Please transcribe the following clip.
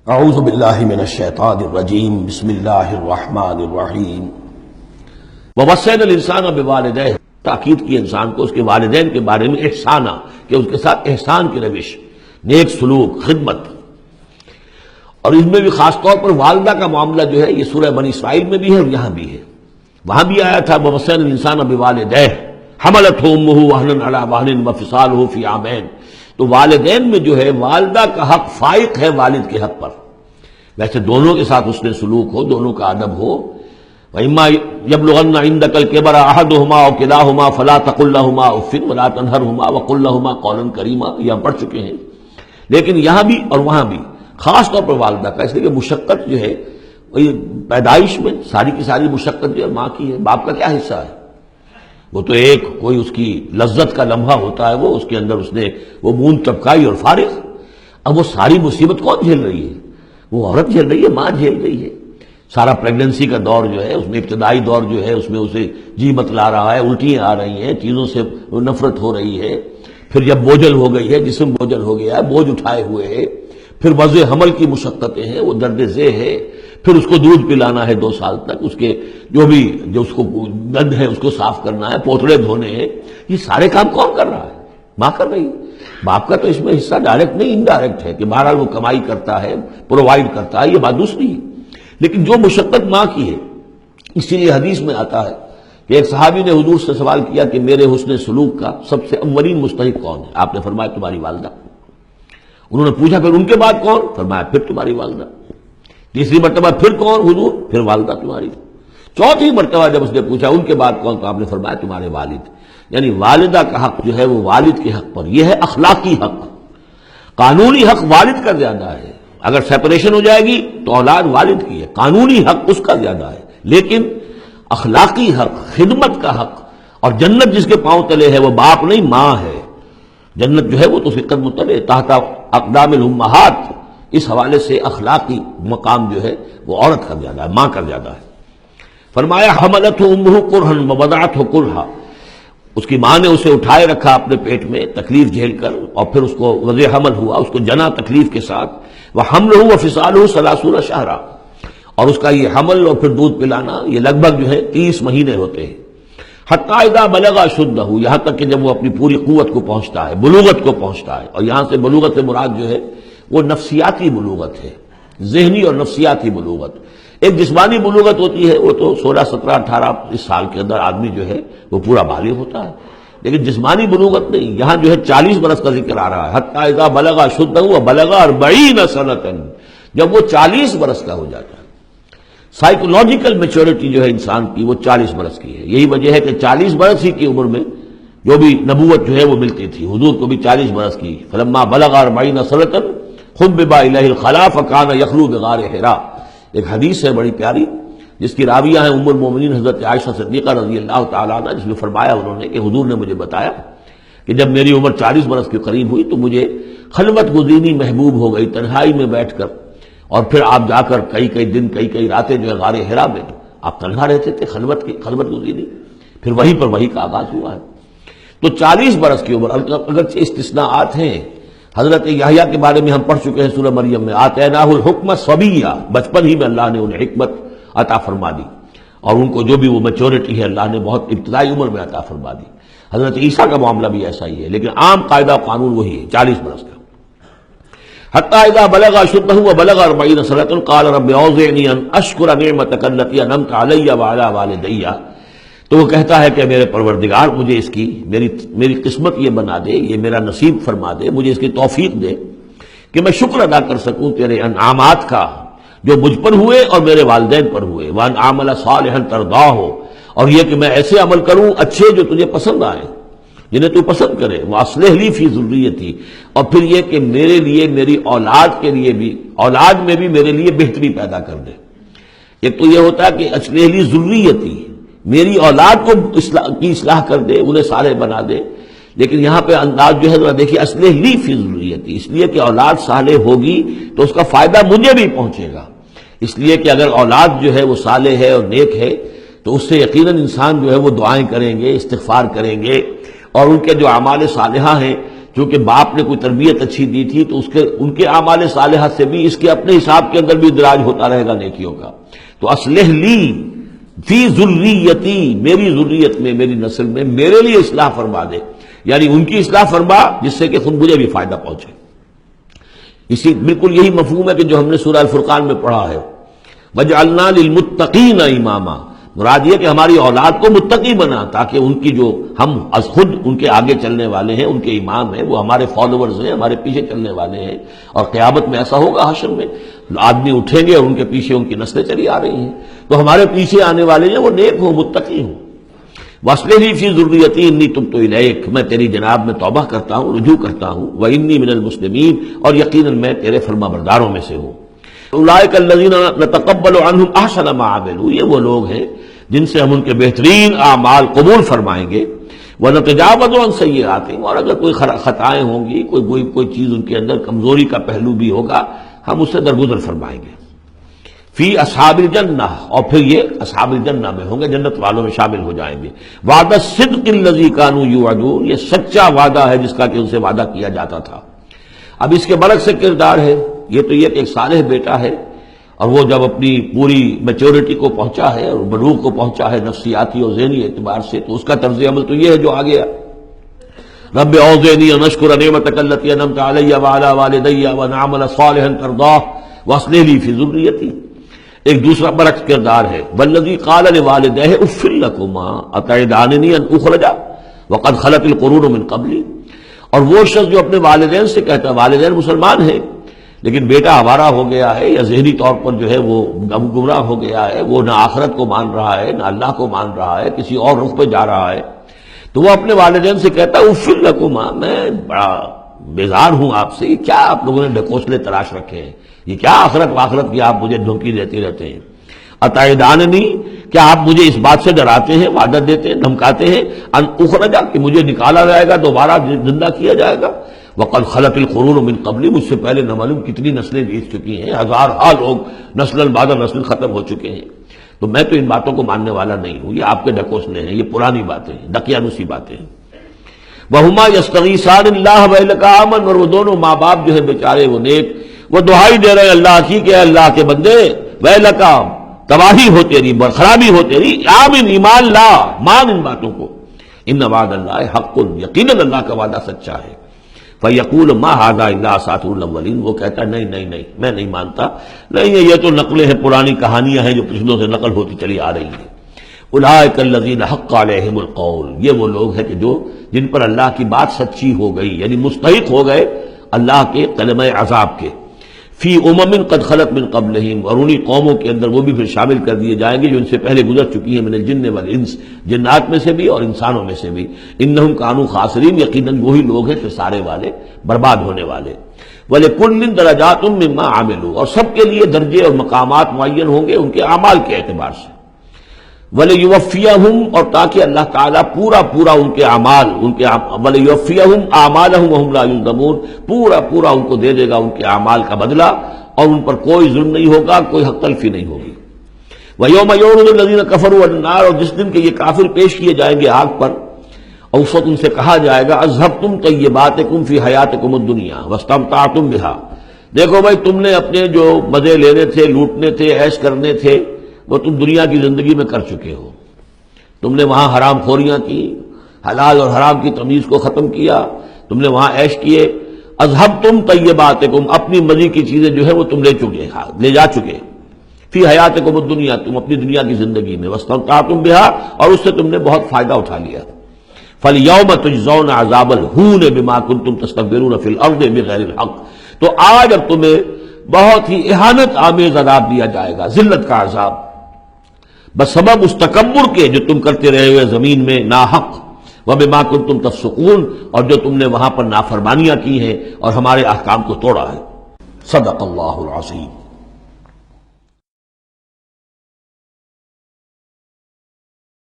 اعوذ باللہ من الشیطان الرجیم بسم اللہ الرحمن الرحیم ووصینا الانسان بوالدیہ، تاکید کی انسان کو اس کے والدین کے بارے میں احسانہ، کہ اس کے ساتھ احسان کی روش، نیک سلوک، خدمت۔ اور اس میں بھی خاص طور پر والدہ کا معاملہ جو ہے یہ سورہ بنی اسرائیل میں بھی ہے اور یہاں بھی ہے۔ وہاں بھی آیا تھا ووصینا الانسان بوالدیہ حملتہ امہ وہنا علی وہن وفصالہ فی عامین۔ تو والدین میں جو ہے والدہ کا حق فائق ہے والد کے حق پر، ویسے دونوں کے ساتھ اس نے سلوک ہو، دونوں کا ادب ہو۔ وَإِمَّا يَبْلُغَنَّ عِندَكَ الْكِبَرَ أَحَدُهُمَا أَوْ كِلَاهُمَا فَلَا تَقُل لَّهُمَا أُفٍّ وَلَا تَنْهَرْهُمَا وَقُل لَّهُمَا قَوْلًا كَرِيمًا، یہ ہم پڑھ چکے ہیں۔ لیکن یہاں بھی اور وہاں بھی خاص طور پر والدہ کا، اس لیے کہ مشقت جو ہے وہی پیدائش میں ساری کی ساری مشقت جو ہے ماں کی ہے، باپ کا کیا حصہ ہے؟ وہ تو ایک کوئی اس کی لذت کا لمحہ ہوتا ہے، وہ اس کے اندر اس نے وہ مون ٹپکائی اور فارغ۔ اب وہ ساری مصیبت کون جھیل رہی ہے؟ وہ عورت جھیل رہی ہے، ماں جھیل رہی ہے۔ سارا پریگننسی کا دور جو ہے اس میں، ابتدائی دور جو ہے اس میں اسے جی متلا رہا ہے، الٹیاں آ رہی ہیں، چیزوں سے نفرت ہو رہی ہے۔ پھر جب بوجھل ہو گئی ہے، جسم بوجھل ہو گیا ہے، بوجھ اٹھائے ہوئے ہے، پھر وضع حمل کی مشقتیں ہیں، وہ درد ذیل ہے، پھر اس کو دودھ پلانا ہے 2 سال تک، اس کے جو اس کو دند ہے اس کو صاف کرنا ہے، پوتڑے دھونے ہیں، یہ سارے کام کون کر رہا ہے؟ ماں کر رہی ہے۔ باپ کا تو اس میں حصہ ڈائریکٹ نہیں، انڈائریکٹ ہے، کہ بہرحال وہ کمائی کرتا ہے، پرووائڈ کرتا ہے، یہ بات دوسری ہے۔ لیکن جو مشقت ماں کی ہے، اسی لیے حدیث میں آتا ہے کہ ایک صحابی نے حضور سے سوال کیا کہ میرے حسن سلوک کا سب سے اولین مستحق کون ہے؟ آپ نے فرمایا تمہاری والدہ۔ انہوں نے پوچھا پھر ان کے بعد کون؟ فرمایا پھر تمہاری والدہ۔ تیسری مرتبہ پھر کون؟ حضور پھر والدہ تمہاری۔ چوتھی مرتبہ جب اس نے پوچھا ان کے بعد کون، تو آپ نے فرمایا تمہارے والد۔ یعنی والدہ کا حق جو ہے وہ والد کے حق پر، یہ ہے اخلاقی حق۔ قانونی حق والد کا زیادہ ہے، اگر سیپریشن ہو جائے گی تو اولاد والد کی ہے، قانونی حق اس کا زیادہ ہے۔ لیکن اخلاقی حق، خدمت کا حق، اور جنت جس کے پاؤں تلے ہے وہ باپ نہیں ماں ہے۔ جنت جو ہے وہ تو اس کے قدم تلے تحت اقدام الامہات، اس حوالے سے اخلاقی مقام جو ہے وہ عورت کا زیادہ ہے، ماں کا زیادہ ہے۔ فرمایا حملتہ امہ کرہا ووضعتہ کرہا، اس کی ماں نے اسے اٹھائے رکھا اپنے پیٹ میں تکلیف جھیل کر، اور پھر اس کو وضع حمل ہوا، اس کو جنا تکلیف کے ساتھ۔ وحملہ وفصالہ 30 شہرا، اور اس کا یہ حمل اور پھر دودھ پلانا یہ لگ بھگ جو ہے 30 مہینے ہوتے ہیں۔ حتی اذا بلغ اشدہ، یہاں تک کہ جب وہ اپنی پوری قوت کو پہنچتا ہے، بلوغت کو پہنچتا ہے۔ اور یہاں سے بلوغت سے مراد جو ہے وہ نفسیاتی بلوغت ہے، ذہنی اور نفسیاتی بلوغت۔ ایک جسمانی بلوغت ہوتی ہے، وہ تو 16 17 18 اس سال کے اندر آدمی جو ہے وہ پورا بالغ ہوتا ہے، لیکن جسمانی بلوغت نہیں۔ یہاں جو ہے 40 برس کا ذکر آ رہا ہے، حتی اذا بلغ اشدہ وبلغ 40 سنۃ، جب وہ 40 برس کا ہو جاتا ہے۔ سائیکولوجیکل میچورٹی جو ہے انسان کی وہ 40 برس کی ہے۔ یہی وجہ ہے کہ 40 برس ہی کی عمر میں جو بھی نبوت جو ہے وہ ملتی تھی، حضور کو بھی 40 برس کی۔ فلما بلغ 40 سنۃ حبب الیہ الخلاء فکان یخلو بغار حراء، ایک حدیث ہے بڑی پیاری جس کی راویہ ہیں ام المومنین حضرت عائشہ صدیقہ رضی اللہ تعالیٰ عنہ، جس میں فرمایا انہوں نے کہ حضور نے مجھے بتایا کہ جب میری عمر 40 برس کے قریب ہوئی تو مجھے خلوت گزینی محبوب ہو گئی، تنہائی میں بیٹھ کر، اور پھر آپ جا کر کئی دن کئی راتیں جو ہے غار حرا میں آپ تنہا رہتے تھے، خلوت گزینی، پھر وہیں پر وہی کا آغاز ہوا ہے۔ تو 40 برس کی عمر، اگرچہ استثناءات ہیں، حضرت یحییٰ کے بارے میں ہم پڑھ چکے ہیں سورہ مریم میں، آتیناہ الحکم صبیہ، بچپن ہی میں اللہ نے انہیں حکمت عطا فرما دی، اور ان کو جو بھی وہ میچورٹی ہے اللہ نے بہت ابتدائی عمر میں عطا فرما دی۔ حضرت عیسیٰ کا معاملہ بھی ایسا ہی ہے، لیکن عام قاعدہ و قانون وہی ہے 40 برس کا۔ حتی اذا بلغ اشدہ وبلغ 40 سنۃ قال رب اوزعنی ان اشکر نعمتک التی انعمت علی وعلی والدی، تو وہ کہتا ہے کہ میرے پروردگار مجھے اس کی میری قسمت یہ بنا دے، یہ میرا نصیب فرما دے، مجھے اس کی توفیق دے کہ میں شکر ادا کر سکوں تیرے انعامات کا جو مجھ پر ہوئے اور میرے والدین پر ہوئے۔ وان اعمل صالحا ترضاہ، اور یہ کہ میں ایسے عمل کروں اچھے جو تجھے پسند آئے، جنہیں تو پسند کرے۔ واصلح لی فی ذریتی، اور پھر یہ کہ میرے لیے، میری اولاد کے لیے بھی، اولاد میں بھی میرے لیے بہتری پیدا کر دے۔ ایک تو یہ ہوتا ہے کہ اصلح لی ذریتی، میری اولاد کو اصلاح کر دے، انہیں صالح بنا دے، لیکن یہاں پہ انداز جو ہے ذرا دیکھیے، اصلح لی فی ذریتی، اس لیے کہ اولاد صالح ہوگی تو اس کا فائدہ مجھے بھی پہنچے گا۔ اس لیے کہ اگر اولاد جو ہے وہ صالح ہے اور نیک ہے تو اس سے یقیناً انسان جو ہے وہ دعائیں کریں گے، استغفار کریں گے، اور ان کے جو اعمال صالحہ ہیں چونکہ باپ نے کوئی تربیت اچھی دی تھی تو ان کے اعمال صالحہ سے بھی اس کے اپنے حساب کے اندر بھی ادراج ہوتا رہے گا نیکیوں کا. تو اصلح لی فی ذریتی، میری ذریت میں، میری نسل میں میرے لیے اصلاح فرما دے، یعنی ان کی اصلاح فرما جس سے کہ خود مجھے بھی فائدہ پہنچے. اسی بالکل یہی مفہوم ہے کہ جو ہم نے سورہ الفرقان میں پڑھا ہے، وَجْعَلْنَا لِلْمُتَّقِينَ إِمَامًا. مراد یہ کہ ہماری اولاد کو متقی بنا، تاکہ ان کی جو ہم از خود ان کے آگے چلنے والے ہیں، ان کے امام ہیں، وہ ہمارے فالوورز ہیں، ہمارے پیچھے چلنے والے ہیں. اور قیامت میں ایسا ہوگا حشر میں آدمی اٹھیں گے اور ان کے پیچھے ان کی نسلیں چلی آ رہی ہیں، تو ہمارے پیچھے آنے والے ہیں وہ نیک ہوں، متقی ہوں. وَأَصْلِحْ لِي فِي ذُرِّيَّتِي إِنِّي تُبْتُ إِلَيْكَ، میں تیری جناب میں توبہ کرتا ہوں، رجوع کرتا ہوں. وَإِنِّي مِنَ الْمُسْلِمِينَ، اور یقیناً میں تیرے فرما برداروں میں سے ہوں. اولئک الذین نتقبل عنہم احسن ما عملوا، یہ وہ لوگ ہیں جن سے ہم ان کے بہترین اعمال قبول فرمائیں گے. ونتجاوز عن سیئاتہم، اور اگر کوئی خطائیں ہوں گی، کوئی چیز ان کے اندر کمزوری کا پہلو بھی ہوگا، ہم اس سے درگزر فرمائیں گے. فی اصحاب الجنہ، اور پھر یہ اصحاب الجنہ میں ہوں گے، جنت والوں میں شامل ہو جائیں گے. وعد الصدق الذی کانوا یوعدون، یہ سچا وعدہ ہے جس کا کہ ان سے وعدہ کیا جاتا تھا. اب اس کے برعکس سے کردار ہے. یہ تو یہ کہ ایک صالح بیٹا ہے، اور وہ جب اپنی پوری میچورٹی کو پہنچا ہے اور بلوغ کو پہنچا ہے نفسیاتی اور ذہنی اعتبار سے، تو اس کا طرز عمل تو یہ ہے جو آ گیا. رب اوزعنی ان اشکر نعمتک التی انعمت علی وعلی والدی وان اعمل صالحا ترضاہ واصلح لی فی ذریتی. ایک دوسرا برعکس کردار ہے، والذی قال لوالدیہ اف لکما اتعداننی ان اخرج وقد خلت القرون من قبلی. اور وہ شخص جو اپنے والدین سے کہتا ہے، والدین مسلمان ہیں لیکن بیٹا آوارہ ہو گیا ہے یا ذہنی طور پر جو ہے وہ گمراہ ہو گیا ہے، وہ نہ آخرت کو مان رہا ہے نہ اللہ کو مان رہا ہے، کسی اور رخ پہ جا رہا ہے، تو وہ اپنے والدین سے کہتا ہے اف لکما، میں بڑا بیزار ہوں آپ سے، یہ کیا آپ لوگوں نے ڈھکوسلے تراش رکھے ہیں، یہ کیا آخرت واخرت کی آپ مجھے دھمکی دیتے رہتے ہیں. اتعداننی، کیا آپ مجھے اس بات سے ڈراتے ہیں، وعدہ دیتے ہیں، دھمکاتے ہیں، ان اخرجا، کہ مجھے نکالا جائے گا، دوبارہ زندہ کیا جائے گا. وقد خلت القرون من قبلی، مجھ سے پہلے نہ معلوم کتنی نسلیں بیت چکی ہیں، ہزارہا لوگ نسل بعد نسل ختم ہو چکے ہیں، تو میں تو ان باتوں کو ماننے والا نہیں ہوں، یہ آپ کے ڈھکوسلے ہیں، یہ پرانی باتیں ہیں، دقیانوسی باتیں ہیں. وہما یستغیثان اللہ ویلک آمن، اور وہ دونوں ماں باپ جو ہے بیچارے وہ نیک، وہ دعائی دے رہے ہیں اللہ کی کہ اللہ کے بندے ویلک، تباہی ہو تیری، خرابی ہو تیری، آمن، ایمان لا، مان ان باتوں کو. ان وعد اللہ حق، یقیناً اللہ کا وعدہ سچا ہے. فَيَقُولُ مَا هَذَا إِلَّا أَسَاطِيرُ الْأَوَّلِينَ، وہ کہتا ہے نہیں، میں نہیں مانتا، نہیں یہ تو نقلیں ہیں، پرانی کہانیاں ہیں جو پچھلوں سے نقل ہوتی چلی آ رہی ہیں. اولئک الذین حق علیہم القول، یہ وہ لوگ ہیں کہ جن پر اللہ کی بات سچی ہو گئی، یعنی مستحق ہو گئے اللہ کے کلمہ عذاب کے. فی امم قد خلت من قبلہم، اور انہی قوموں کے اندر وہ بھی پھر شامل کر دیے جائیں گے جو ان سے پہلے گزر چکی ہیں، من الجن والانس، جنات میں سے بھی اور انسانوں میں سے بھی. انہم کانوا خاسرین، یقیناً وہی لوگ ہیں کہ سارے والے برباد ہونے والے. وَلِكُلٍّ دَرَجَاتٌ مِّمَّا عَمِلُوا، اور سب کے لیے درجے اور مقامات معین ہوں گے ان کے اعمال کے اعتبار سے. وَلِيُوَفِّيَهُمْ، اور تاکہ اللہ تعالیٰ پورا ان کے اعمال، وَلِيُوَفِّيَهُمْ أَعْمَالَهُمْ وَهُمْ لَا يُظْلَمُونَ، پورا ان کو دے دے گا ان کے اعمال کا بدلہ، اور ان پر کوئی ظلم نہیں ہوگا، کوئی حق تلفی نہیں ہوگی. وَيَوْمَ يُعْرَضُ الَّذِينَ كَفَرُوا عَلَى النَّارِ، اور جس دن کہ یہ کافر پیش کیے جائیں گے آگ پر، اور اس وقت ان سے کہا جائے گا اذهبتم طیباتکم فی حیاتکم الدنیا واستمتعتم بها، دیکھو بھائی تم نے اپنے جو مزے لینے تھے، لوٹنے تھے، عیش کرنے تھے، وہ تم دنیا کی زندگی میں کر چکے ہو. تم نے وہاں حرام خوریاں کی، حلال اور حرام کی تمیز کو ختم کیا، تم نے وہاں عیش کیے. اذهبتم طیباتکم، اپنی مزے کی چیزیں جو ہے وہ تم لے جا چکے. فی حیاتکم الدنیا، تم اپنی دنیا کی زندگی میں، واستمتعتم بها، اور اس سے تم نے بہت فائدہ اٹھا لیا. فَالْيَوْمَ تُجْزَوْنَ عَذَابَ الْهُونِ بِمَا كُنتُمْ تَسْتَكْبِرُونَ فِي الْأَرْضِ بِغَيْرِ الْحَقِّ، تو آج اب تمہیں بہت ہی اہانت آمیز عذاب دیا جائے گا، ذلت کا عذاب، بسبب اس تکبر کے جو تم کرتے رہے ہوئے زمین میں ناحق. وَبِمَا كُنتُمْ تَفْسُقُونَ، اور جو تم نے وہاں پر نافرمانیاں کی ہیں اور ہمارے احکام کو توڑا ہے. صدق اللہ العظیم.